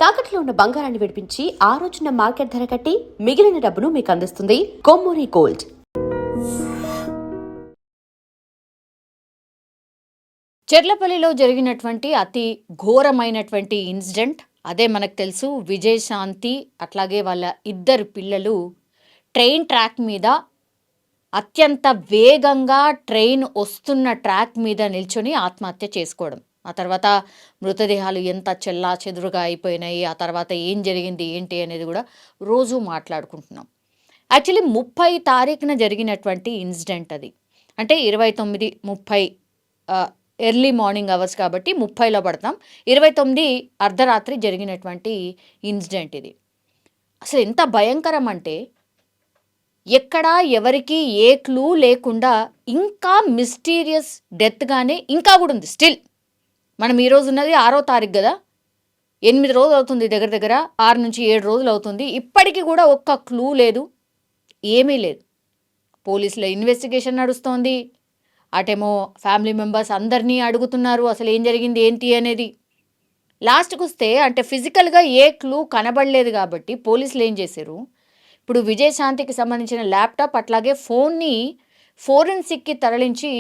తాకట్లో ఉన్న బంగారాన్ని విడిపించి ఆ రోజున మార్కెట్ ధర కట్టి మిగిలిన డబ్బును మీకు అందిస్తుంది కొమ్మూరి గోల్డ్. చెర్లపల్లిలో జరిగినటువంటి అతి ఘోరమైనటువంటి ఇన్సిడెంట్ అదే మనకు తెలుసు. విజయశాంతి అట్లాగే వాళ్ళ ఇద్దరు పిల్లలు ట్రైన్ ట్రాక్ మీద అత్యంత వేగంగా ట్రైన్ వస్తున్న ట్రాక్ మీద నిల్చొని ఆత్మహత్య చేసుకోవడం. ఆ తర్వాత మృతదేహాలు ఎంత చెల్లా చెదురుగా అయిపోయినాయి, ఆ తర్వాత ఏం జరిగింది ఏంటి అనేది కూడా రోజు మాట్లాడుకుంటున్నాం. యాక్చువల్లీ 30 తారీఖున జరిగినటువంటి ఇన్సిడెంట్ అది. అంటే 29, 30 ఎర్లీ మార్నింగ్ అవర్స్ కాబట్టి 30లో పడతాం. 29 అర్ధరాత్రి జరిగినటువంటి ఇన్సిడెంట్ ఇది. అసలు ఎంత భయంకరం అంటే ఎక్కడా ఎవరికి ఏ క్లూ లేకుండా ఇంకా మిస్టీరియస్ డెత్గానే ఇంకా కూడా ఉంది స్టిల్. మనం ఈరోజు ఉన్నది 6వ తారీఖు కదా, 8 రోజులు అవుతుంది, దగ్గర దగ్గర 6 నుంచి 7 రోజులు అవుతుంది. ఇప్పటికీ కూడా ఒక్క క్లూ లేదు, ఏమీ లేదు. పోలీసుల ఇన్వెస్టిగేషన్ నడుస్తోంది. అటేమో ఫ్యామిలీ మెంబర్స్ అందరినీ అడుగుతున్నారు అసలు ఏం జరిగింది ఏంటి అనేది. లాస్ట్కి వస్తే అంటే ఫిజికల్గా ఏ క్లూ కనబడలేదు కాబట్టి పోలీసులు ఏం చేశారు, ఇప్పుడు విజయశాంతికి సంబంధించిన ల్యాప్టాప్ అట్లాగే ఫోన్ని ఫోరెన్సిక్కి తరలించి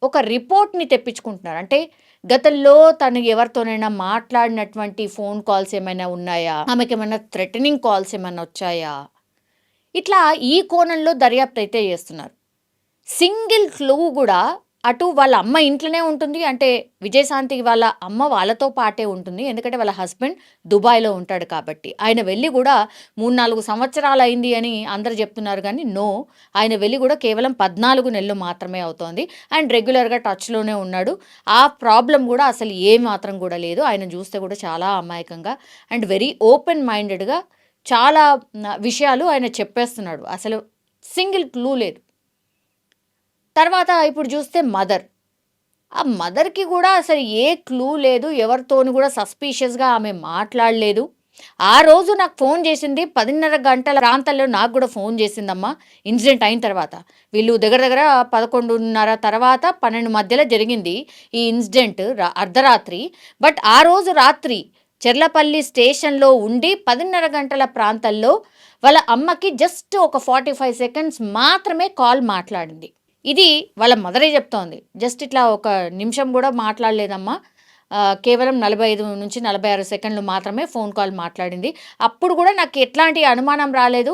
ఒక రిపోర్ట్ని తెప్పించుకుంటున్నారు. అంటే గతంలో తను ఎవరితోనైనా మాట్లాడినటువంటి ఫోన్ కాల్స్ ఏమైనా ఉన్నాయా, ఆమెకి ఏమైనా థ్రెటనింగ్ కాల్స్ ఏమైనా వచ్చాయా, ఇట్లా ఈ కోణంలో దర్యాప్తు అయితే చేస్తున్నారు. సింగిల్ క్లూ కూడా అటు వాళ్ళ అమ్మ ఇంట్లోనే ఉంటుంది. అంటే విజయశాంతి వాళ్ళ అమ్మ వాళ్ళతో పాటే ఉంటుంది, ఎందుకంటే వాళ్ళ హస్బెండ్ దుబాయ్లో ఉంటాడు కాబట్టి. ఆయన వెళ్ళి కూడా 3-4 సంవత్సరాలు అయింది అని అందరు చెప్తున్నారు, కానీ నో, ఆయన వెళ్ళి కూడా కేవలం 14 నెలలు మాత్రమే అవుతోంది. అండ్ రెగ్యులర్గా టచ్లోనే ఉన్నాడు. ఆ ప్రాబ్లం కూడా అసలు ఏ మాత్రం కూడా లేదు. ఆయన చూస్తే కూడా చాలా అమాయకంగా అండ్ వెరీ ఓపెన్ మైండెడ్గా చాలా విషయాలు ఆయన చెప్పేస్తున్నాడు. అసలు సింగిల్ క్లూ లేదు. తర్వాత ఇప్పుడు చూస్తే మదర్, ఆ మదర్కి కూడా అసలు ఏ క్లూ లేదు, ఎవరితోని కూడా సస్పీషియస్గా ఆమె మాట్లాడలేదు. ఆ రోజు నాకు ఫోన్ చేసింది 10:30 గంటల ప్రాంతంలో, నాకు కూడా ఫోన్ చేసిందమ్మా ఇన్సిడెంట్ అయిన తర్వాత. వీళ్ళు దగ్గర దగ్గర 11:30 తర్వాత 12 మధ్యలో జరిగింది ఈ ఇన్సిడెంట్ అర్ధరాత్రి. బట్ ఆ రోజు రాత్రి చెర్లపల్లి స్టేషన్లో ఉండి 10:30 గంటల ప్రాంతంలో వాళ్ళ అమ్మకి జస్ట్ ఒక 45 సెకండ్స్ మాత్రమే కాల్ మాట్లాడింది. ఇది వాళ్ళ మదరే చెప్తోంది. జస్ట్ ఇట్లా ఒక నిమిషం కూడా మాట్లాడలేదమ్మా, కేవలం 45 నుంచి 46 సెకండ్లు మాత్రమే ఫోన్ కాల్ మాట్లాడింది. అప్పుడు కూడా నాకు ఎట్లాంటి అనుమానం రాలేదు,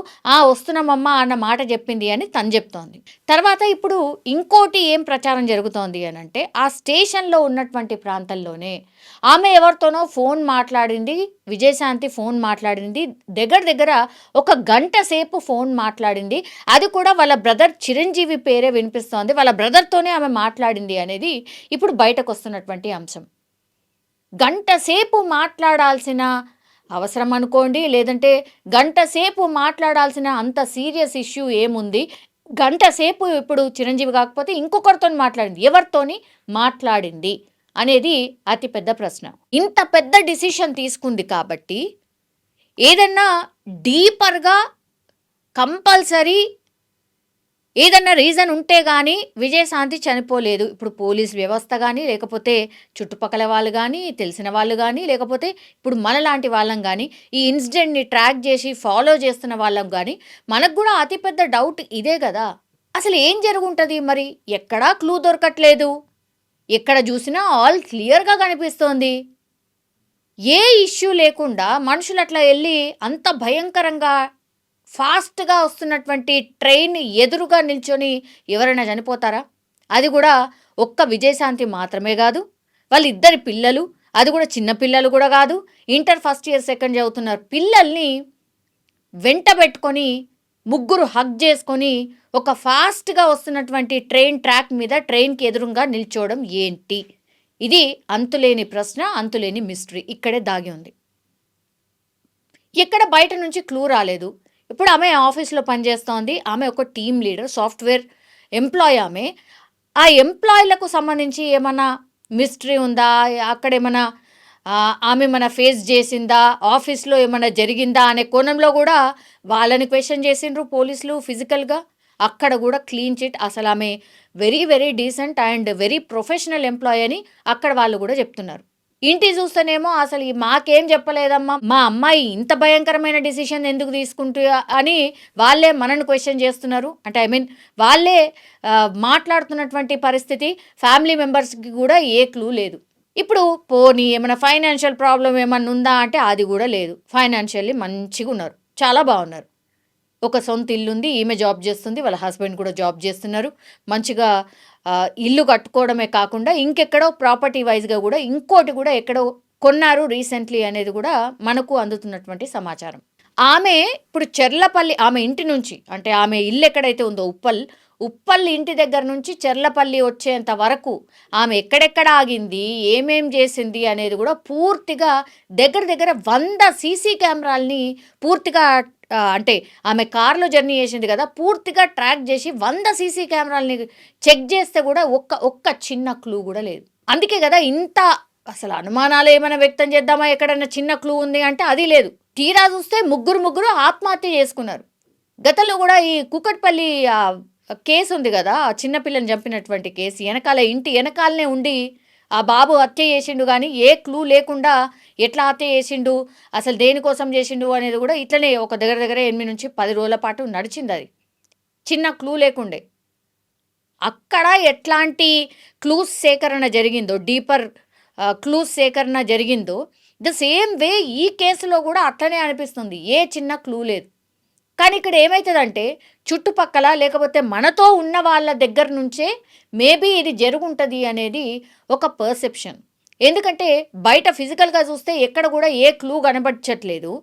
వస్తున్నామమ్మా అన్న మాట చెప్పింది అని తను చెప్తోంది. తర్వాత ఇప్పుడు ఇంకోటి ఏం ప్రచారం జరుగుతోంది అని అంటే, ఆ స్టేషన్లో ఉన్నటువంటి ప్రాంతంలోనే ఆమె ఎవరితోనో ఫోన్ మాట్లాడింది, విజయశాంతి ఫోన్ మాట్లాడింది, దగ్గర దగ్గర 1 గంట సేపు ఫోన్ మాట్లాడింది. అది కూడా వాళ్ళ బ్రదర్ చిరంజీవి పేరే వినిపిస్తోంది, వాళ్ళ బ్రదర్తోనే ఆమె మాట్లాడింది అనేది ఇప్పుడు బయటకు వస్తున్నటువంటి అంశం. గంట సేపు మాట్లాడాల్సిన అవసరం అనుకోండి, లేదంటే గంట సేపు మాట్లాడాల్సిన అంత సీరియస్ ఇష్యూ ఏముంది, గంట సేపు ఇప్పుడు చిరంజీవి కాకపోతే ఇంకొకరితో మాట్లాడింది, ఎవరితోని మాట్లాడింది అనేది అతిపెద్ద ప్రశ్న. ఇంత పెద్ద డిసిషన్ తీసుకుంది కాబట్టి ఏదన్నా డీపర్గా కంపల్సరీ ఏదన్నా రీజన్ ఉంటే కానీ విజయశాంతి చనిపోలేదు. ఇప్పుడు పోలీస్ వ్యవస్థ కానీ, లేకపోతే చుట్టుపక్కల వాళ్ళు కానీ, తెలిసిన వాళ్ళు కానీ, లేకపోతే ఇప్పుడు మనలాంటి వాళ్ళం కానీ, ఈ ఇన్సిడెంట్ని ట్రాక్ చేసి ఫాలో చేస్తున్న వాళ్ళం కానీ, మనకు కూడా అతిపెద్ద డౌట్ ఇదే కదా, అసలు ఏం జరుగుంటుంది మరి. ఎక్కడా క్లూ దొరకట్లేదు, ఎక్కడ చూసినా ఆల్ క్లియర్గా కనిపిస్తోంది. ఏ ఇష్యూ లేకుండా మనుషులు అట్లా వెళ్ళి అంత భయంకరంగా ఫాస్ట్గా వస్తున్నటువంటి ట్రైన్ ఎదురుగా నిల్చొని ఎవరైనా చనిపోతారా? అది కూడా ఒక్క విజయశాంతి మాత్రమే కాదు, వాళ్ళిద్దరి పిల్లలు, అది కూడా చిన్న పిల్లలు కూడా కాదు, ఇంటర్ ఫస్ట్ ఇయర్ సెకండ్ చదువుతున్నారు పిల్లల్ని వెంట పెట్టుకొని ముగ్గురు హగ్ చేసుకొని ఒక ఫాస్ట్గా వస్తున్నటువంటి ట్రైన్ ట్రాక్ మీద ట్రైన్కి ఎదురుగా నిల్చోవడం ఏంటి? ఇది అంతులేని ప్రశ్న, అంతులేని మిస్టరీ ఇక్కడే దాగి ఉంది. ఎక్కడ బయట నుంచి క్లూ రాలేదు. ఇప్పుడు ఆమె ఆఫీస్లో పనిచేస్తోంది, ఆమె ఒక టీమ్ లీడర్, సాఫ్ట్వేర్ ఎంప్లాయ్. ఆ ఎంప్లాయీలకు సంబంధించి ఏమన్నా మిస్టరీ ఉందా, అక్కడ ఏమైనా ఆమె మన ఫేస్ చేసిందా, ఆఫీస్లో ఏమైనా జరిగిందా అనే కోణంలో కూడా వాళ్ళని క్వశ్చన్ చేసిండ్రు పోలీసులు ఫిజికల్గా. అక్కడ కూడా క్లీన్ చిట్, అసలు ఆమె very very decent and very professional employee అని అక్కడ వాళ్ళు కూడా చెప్తున్నారు. ఇంటి చూస్తేనేమో అసలు మాకేం చెప్పలేదమ్మా, మా అమ్మాయి ఇంత భయంకరమైన డిసిషన్ ఎందుకు తీసుకుంటూ అని వాళ్ళే మనల్ని క్వశ్చన్ చేస్తున్నారు. అంటే ఐ మీన్ వాళ్ళే మాట్లాడుతున్నటువంటి పరిస్థితి. ఫ్యామిలీ మెంబర్స్కి కూడా ఏ క్లూ లేదు. ఇప్పుడు పోనీ ఏమైనా ఫైనాన్షియల్ ప్రాబ్లం ఏమన్నా ఉందా అంటే అది కూడా లేదు. ఫైనాన్షియల్లీ మంచిగా ఉన్నారు, చాలా బాగున్నారు. ఒక సొంత ఇల్లుంది, ఈమె జాబ్ చేస్తుంది, వాళ్ళ హస్బెండ్ కూడా జాబ్ చేస్తున్నారు. మంచిగా ఇల్లు కట్టుకోవడమే కాకుండా ఇంకెక్కడో ప్రాపర్టీ వైజ్గా కూడా ఇంకోటి కూడా ఎక్కడో కొన్నారు రీసెంట్లీ అనేది కూడా మనకు అందుతున్నటువంటి సమాచారం. ఆమె ఇప్పుడు చెర్లపల్లి, ఆమె ఇంటి నుంచి అంటే ఆమె ఇల్లు ఎక్కడైతే ఉందో ఉప్పల్ ఇంటి దగ్గర నుంచి చెర్లపల్లి వచ్చేంత వరకు ఆమె ఎక్కడెక్కడ ఆగింది, ఏమేం చేసింది అనేది కూడా పూర్తిగా దగ్గర 100 సీసీ కెమెరాల్ని పూర్తిగా అంటే ఆమె కార్లో జర్నీ చేసింది కదా, పూర్తిగా ట్రాక్ చేసి 100 సీసీ కెమెరాల్ని చెక్ చేస్తే కూడా ఒక్క చిన్న క్లూ కూడా లేదు. అందుకే కదా ఇంత అసలు అనుమానాలు ఏమైనా వ్యక్తం చేద్దామా, ఎక్కడైనా చిన్న క్లూ ఉంది అంటే అది లేదు. తీరా చూస్తే ముగ్గురు ఆత్మహత్య చేసుకున్నారు. గతంలో కూడా ఈ కుకట్పల్లి కేసు ఉంది కదా, చిన్నపిల్లని చంపినటువంటి కేసు, ఇంటి వెనకాలనే ఉండి ఆ బాబు హత్య చేసిండు. కానీ ఏ క్లూ లేకుండా ఎట్లా హత్య చేసిండు, అసలు దేనికోసం చేసిండు అనేది కూడా ఇట్లనే ఒక దగ్గర 8 నుంచి 10 రోజుల పాటు నడిచింది. అది చిన్న క్లూ లేకుండే. అక్కడ ఎట్లాంటి క్లూస్ సేకరణ జరిగిందో, డీపర్ క్లూస్ సేకరణ జరిగిందో, ద సేమ్ వే ఈ కేసులో కూడా అట్లనే అనిపిస్తుంది. ఏ చిన్న క్లూ లేదు. కానీ ఇక్కడ ఏమవుతుందంటే చుట్టుపక్కల లేకపోతే మనతో ఉన్న వాళ్ళ దగ్గర నుంచే మేబీ ఇది జరుగుంటుంది అనేది ఒక పర్సెప్షన్. ఎందుకంటే బయట ఫిజికల్గా చూస్తే ఎక్కడ కూడా ఏ క్లూ కనబడట్లేదు.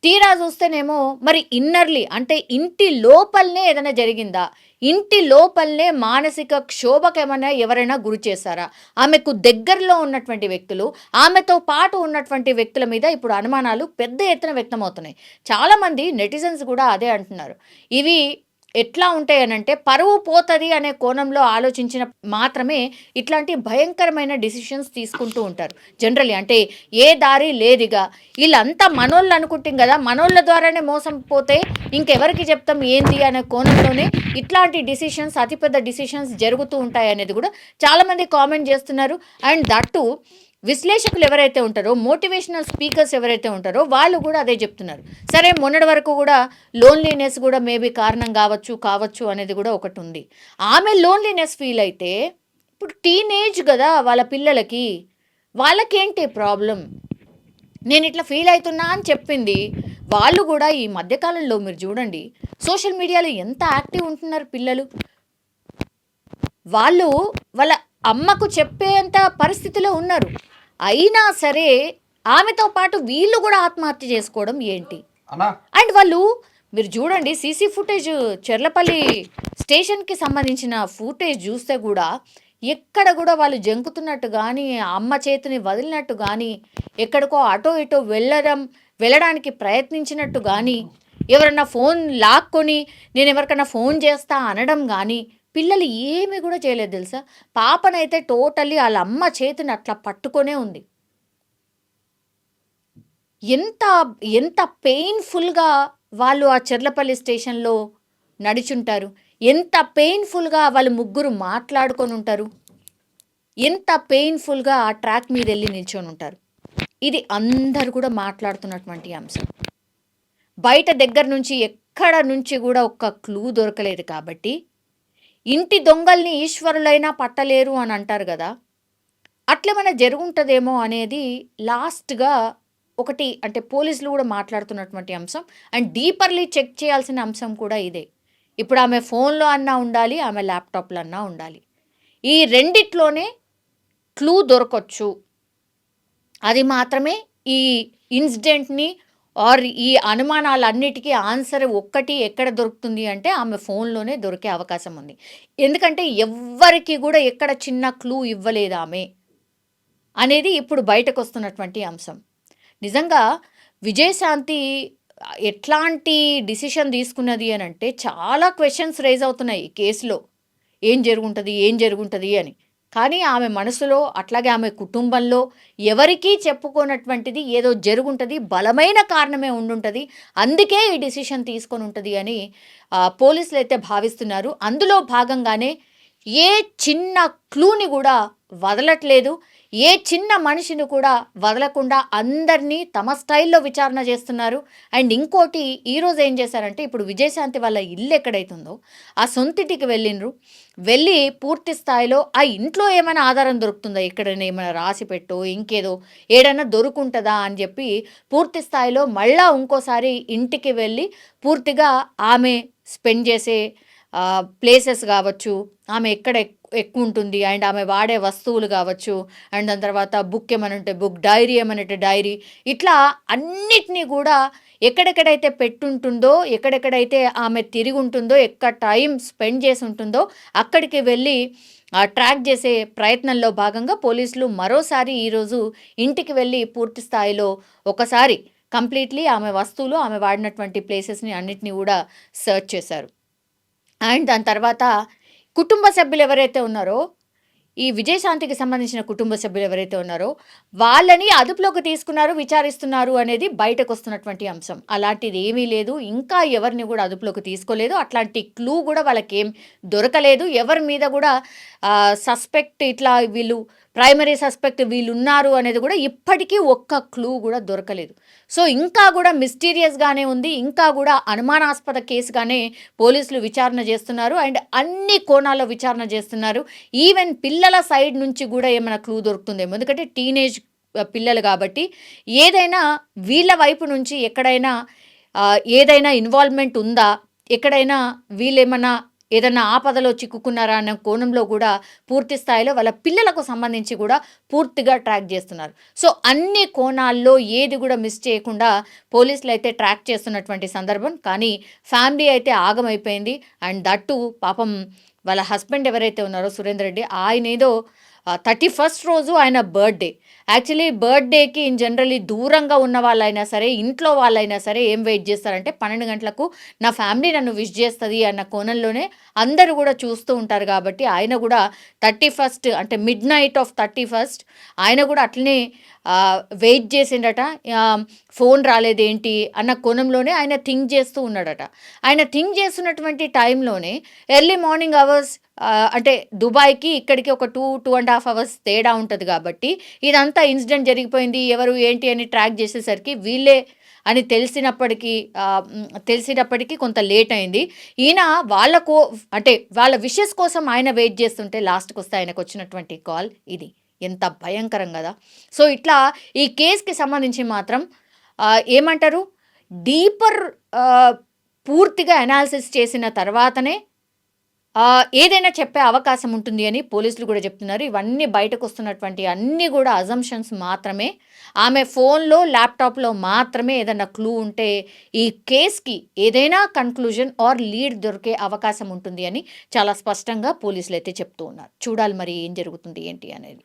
తీరా చూస్తేనేమో మరి ఇన్నర్లీ అంటే ఇంటి లోపలనే ఏదైనా జరిగిందా, ఇంటి లోపలనే మానసిక క్షోభకు ఏమైనా ఎవరైనా గురి చేశారా, ఆమెకు దగ్గరలో ఉన్నటువంటి వ్యక్తులు, ఆమెతో పాటు ఉన్నటువంటి వ్యక్తుల మీద ఇప్పుడు అనుమానాలు పెద్ద ఎత్తున వ్యక్తమవుతున్నాయి. చాలామంది నెటిజన్స్ కూడా అదే అంటున్నారు. ఇవి ఎట్లా ఉంటాయనంటే పరువు పోతుంది అనే కోణంలో ఆలోచించిన మాత్రమే ఇట్లాంటి భయంకరమైన డిసిషన్స్ తీసుకుంటూ ఉంటారు జనరల్లీ. అంటే ఏ దారి లేదిగా, వీళ్ళంతా మనోళ్ళు అనుకుంటాం కదా, మనోళ్ళ ద్వారానే మోసం పోతే ఇంకెవరికి చెప్తాం ఏంది అనే కోణంలోనే ఇట్లాంటి డిసిషన్స్, అతిపెద్ద డిసిషన్స్ జరుగుతూ ఉంటాయి అనేది కూడా చాలామంది కామెంట్ చేస్తున్నారు. అండ్ దట్టు విశ్లేషకులు ఎవరైతే ఉంటారో, మోటివేషనల్ స్పీకర్స్ ఎవరైతే ఉంటారో వాళ్ళు కూడా అదే చెప్తున్నారు. సరే మొన్నటి వరకు కూడా లోన్లీనెస్ కూడా మేబీ కారణం కావచ్చు అనేది కూడా ఒకటి ఉంది. ఆమె లోన్లీనెస్ ఫీల్ అయితే ఇప్పుడు టీనేజ్ కదా వాళ్ళ పిల్లలకి, వాళ్ళకేంటి ప్రాబ్లం, నేను ఇట్లా ఫీల్ అవుతున్నా అని చెప్పింది. వాళ్ళు కూడా ఈ మధ్యకాలంలో మీరు చూడండి సోషల్ మీడియాలో ఎంత యాక్టివ్ ఉంటున్నారు పిల్లలు. వాళ్ళు వాళ్ళ అమ్మకు చెప్పేంత పరిస్థితిలో ఉన్నారు. అయినా సరే ఆమెతో పాటు వీళ్ళు కూడా ఆత్మహత్య చేసుకోవడం ఏంటి? అండ్ వాళ్ళు మీరు చూడండి సీసీ ఫుటేజ్, చెర్లపల్లి స్టేషన్కి సంబంధించిన ఫుటేజ్ చూస్తే కూడా ఎక్కడ కూడా వాళ్ళు జంకుతున్నట్టు కానీ, అమ్మ చేతిని వదిలినట్టు కానీ, ఎక్కడికో అటో ఇటో వెళ్ళడానికి ప్రయత్నించినట్టు కానీ, ఎవరన్నా ఫోన్ లాక్కొని నేను ఎవరికన్నా ఫోన్ చేస్తా అనడం కానీ పిల్లలు ఏమీ కూడా చేయలేదు తెలుసా. పాపనైతే టోటల్లీ వాళ్ళ అమ్మ చేతిని అట్లా పట్టుకొనే ఉంది. ఎంత ఎంత పెయిన్ఫుల్గా వాళ్ళు ఆ చెర్లపల్లి స్టేషన్లో నడిచుంటారు, ఎంత పెయిన్ఫుల్గా వాళ్ళు ముగ్గురు మాట్లాడుకొని ఉంటారు, ఎంత పెయిన్ఫుల్గా ఆ ట్రాక్ మీద వెళ్ళి నిల్చొని ఉంటారు. ఇది అందరు కూడా మాట్లాడుతున్నటువంటి అంశం. బయట దగ్గర నుంచి ఎక్కడ నుంచి కూడా ఒక్క క్లూ దొరకలేదు. కాబట్టి ఇంటి దొంగల్ని ఈశ్వరులైనా పట్టలేరు అని అంటారు కదా, అట్లేమైనా జరుగుంటుందేమో అనేది లాస్ట్గా ఒకటి అంటే పోలీసులు కూడా మాట్లాడుతున్నటువంటి అంశం. అండ్ డీపర్లీ చెక్ చేయాల్సిన అంశం కూడా ఇదే. ఇప్పుడు ఆమె ఫోన్లో అన్నా ఉండాలి, ఆమె ల్యాప్టాప్లో అన్నా ఉండాలి. ఈ రెండిట్లోనే క్లూ దొరకొచ్చు. అది మాత్రమే ఈ ఇన్సిడెంట్ని ఆర్ ఈ అనుమానాలన్నిటికీ ఆన్సర్ ఒక్కటి ఎక్కడ దొరుకుతుంది అంటే ఆమె ఫోన్లోనే దొరికే అవకాశం ఉంది. ఎందుకంటే ఎవ్వరికి కూడా ఎక్కడ చిన్న క్లూ ఇవ్వలేదు ఆమె అనేది ఇప్పుడు బయటకు వస్తున్నటువంటి అంశం. నిజంగా విజయశాంతి ఎట్లాంటి డిసిషన్ తీసుకున్నది అని అంటే చాలా క్వశ్చన్స్ రైజ్ అవుతున్నాయి ఈ కేసులో. ఏం జరుగుంటుంది అని. కానీ ఆమె మనసులో అట్లాగే ఆమె కుటుంబంలో ఎవరికీ చెప్పుకోనటువంటిది ఏదో జరుగుంటుంది, బలమైన కారణమే ఉండుంటుంది, అందుకే ఈ డిసిషన్ తీసుకొని ఉంటుంది అని పోలీసులు అయితే భావిస్తున్నారు. అందులో భాగంగానే ఏ చిన్న క్లూని కూడా వదలట్లేదు. ఏ చిన్న మనిషిని కూడా వదలకుండా అందరినీ తమ స్టైల్లో విచారణ చేస్తున్నారు. అండ్ ఇంకోటి ఈరోజు ఏం చేశారంటే, ఇప్పుడు విజయశాంతి వాళ్ళ ఇల్లు ఎక్కడైతుందో ఆ సొంతింటికి వెళ్ళిండ్రు. వెళ్ళి పూర్తి స్థాయిలో ఆ ఇంట్లో ఏమైనా ఆధారం దొరుకుతుందా, ఎక్కడైనా ఏమైనా రాసి పెట్టో ఇంకేదో ఏడైనా దొరుకుంటుందా అని చెప్పి పూర్తి స్థాయిలో మళ్ళా ఇంకోసారి ఇంటికి వెళ్ళి పూర్తిగా ఆమె స్పెండ్ చేసే ప్లేసెస్ కావచ్చు, ఆమె ఎక్కడ ఎక్కువ ఉంటుంది అండ్ ఆమె వాడే వస్తువులు కావచ్చు, అండ్ దాని తర్వాత బుక్ ఏమైనా ఉంటే బుక్, డైరీ ఏమైనా ఉంటే డైరీ, ఇట్లా అన్నిటినీ కూడా ఎక్కడెక్కడైతే పెట్టుంటుందో, ఎక్కడెక్కడైతే ఆమె తిరిగి ఉంటుందో, ఎక్కడ టైం స్పెండ్ చేసి ఉంటుందో అక్కడికి వెళ్ళి ట్రాక్ చేసే ప్రయత్నంలో భాగంగా పోలీసులు మరోసారి ఈరోజు ఇంటికి వెళ్ళి పూర్తి స్థాయిలో ఒకసారి కంప్లీట్లీ ఆమె వస్తువులు, ఆమె వాడినటువంటి ప్లేసెస్ని అన్నిటినీ కూడా సర్చ్ చేశారు. అండ్ దాని తర్వాత కుటుంబ సభ్యులు ఎవరైతే ఉన్నారో, ఈ విజయశాంతికి సంబంధించిన కుటుంబ సభ్యులు ఎవరైతే ఉన్నారో వాళ్ళని అదుపులోకి తీసుకున్నారు, విచారిస్తున్నారు అనేది బయటకు వస్తున్నటువంటి అంశం. అలాంటిది ఏమీ లేదు, ఇంకా ఎవరిని కూడా అదుపులోకి తీసుకోలేదు, అట్లాంటి క్లూ కూడా వాళ్ళకి ఏం దొరకలేదు. ఎవరి మీద కూడా సస్పెక్ట్ ఇట్లా వీళ్ళు ప్రైమరీ సస్పెక్ట్ వీళ్ళు ఉన్నారు అనేది కూడా ఇప్పటికీ ఒక్క క్లూ కూడా దొరకలేదు. సో ఇంకా కూడా మిస్టీరియస్గానే ఉంది, ఇంకా కూడా అనుమానాస్పద కేసుగానే పోలీసులు విచారణ చేస్తున్నారు. అండ్ అన్ని కోణాల్లో విచారణ చేస్తున్నారు. ఈవెన్ పిల్లల సైడ్ నుంచి కూడా ఏమైనా క్లూ దొరుకుతుందేమో, ఎందుకంటే టీనేజ్ పిల్లలు కాబట్టి ఏదైనా వీళ్ళ వైపు నుంచి ఎక్కడైనా ఏదైనా ఇన్వాల్వ్మెంట్ ఉందా, ఎక్కడైనా వీళ్ళేమన్నా ఏదన్నా ఆపదలో చిక్కుకున్నారా అన్న కోణంలో కూడా పూర్తి స్థాయిలో వాళ్ళ పిల్లలకు సంబంధించి కూడా పూర్తిగా ట్రాక్ చేస్తున్నారు. సో అన్ని కోణాల్లో ఏది కూడా మిస్ చేయకుండా పోలీసులు అయితే ట్రాక్ చేస్తున్నటువంటి సందర్భం. కానీ ఫ్యామిలీ అయితే ఆగమైపోయింది. అండ్ దట్టు పాపం వాళ్ళ హస్బెండ్ ఎవరైతే ఉన్నారో సురేందర్ రెడ్డి, ఆయన ఏదో 31st రోజు ఆయన బర్త్డే. యాక్చువల్లీ బర్త్డేకి ఇన్ జనరల్లీ దూరంగా ఉన్న వాళ్ళైనా సరే, ఇంట్లో వాళ్ళైనా సరే ఏం వెయిట్ చేస్తారంటే 12 గంటలకు నా ఫ్యామిలీ నన్ను విష్ చేస్తుంది అన్న కోణంలోనే అందరూ కూడా చూస్తూ ఉంటారు. కాబట్టి ఆయన కూడా 31st అంటే మిడ్ నైట్ ఆఫ్ 31st ఆయన కూడా అట్లనే వెయిట్ చేసిండట. ఫోన్ రాలేదేంటి అన్న కోణంలోనే ఆయన థింక్ చేస్తూ ఉన్నాడట. ఆయన థింక్ చేస్తున్నటువంటి టైంలోనే ఎర్లీ మార్నింగ్ అవర్స్, అంటే దుబాయ్కి ఇక్కడికి ఒక 2.5 అవర్స్ తేడా ఉంటుంది. కాబట్టి ఇదంతా ఇన్సిడెంట్ జరిగిపోయింది, ఎవరు ఏంటి అని ట్రాక్ చేసేసరికి వీళ్ళే అని తెలిసినప్పటికీ కొంత లేట్ అయింది. ఈయన అంటే వాళ్ళ విషెస్ కోసం ఆయన వెయిట్ చేస్తుంటే లాస్ట్కి వస్తే ఆయనకు వచ్చినటువంటి కాల్ ఇది. ఎంత భయంకరం కదా. సో ఇట్లా ఈ కేసుకి సంబంధించి మాత్రం ఏమంటారు, డీపర్ పూర్తిగా అనాలిసిస్ చేసిన తర్వాతనే ఏదైనా చెప్పే అవకాశం ఉంటుంది అని పోలీసులు కూడా చెప్తున్నారు. ఇవన్నీ బయటకు వస్తున్నటువంటి అన్నీ కూడా అజంప్షన్స్ మాత్రమే. ఆమె ఫోన్లో, ల్యాప్టాప్లో మాత్రమే ఏదైనా క్లూ ఉంటే ఈ కేసుకి ఏదైనా కన్క్లూజన్ ఆర్ లీడ్ దొరికే అవకాశం ఉంటుంది అని చాలా స్పష్టంగా పోలీసులు అయితే చెప్తూ ఉన్నారు. చూడాలి మరి ఏం జరుగుతుంది ఏంటి అనేది.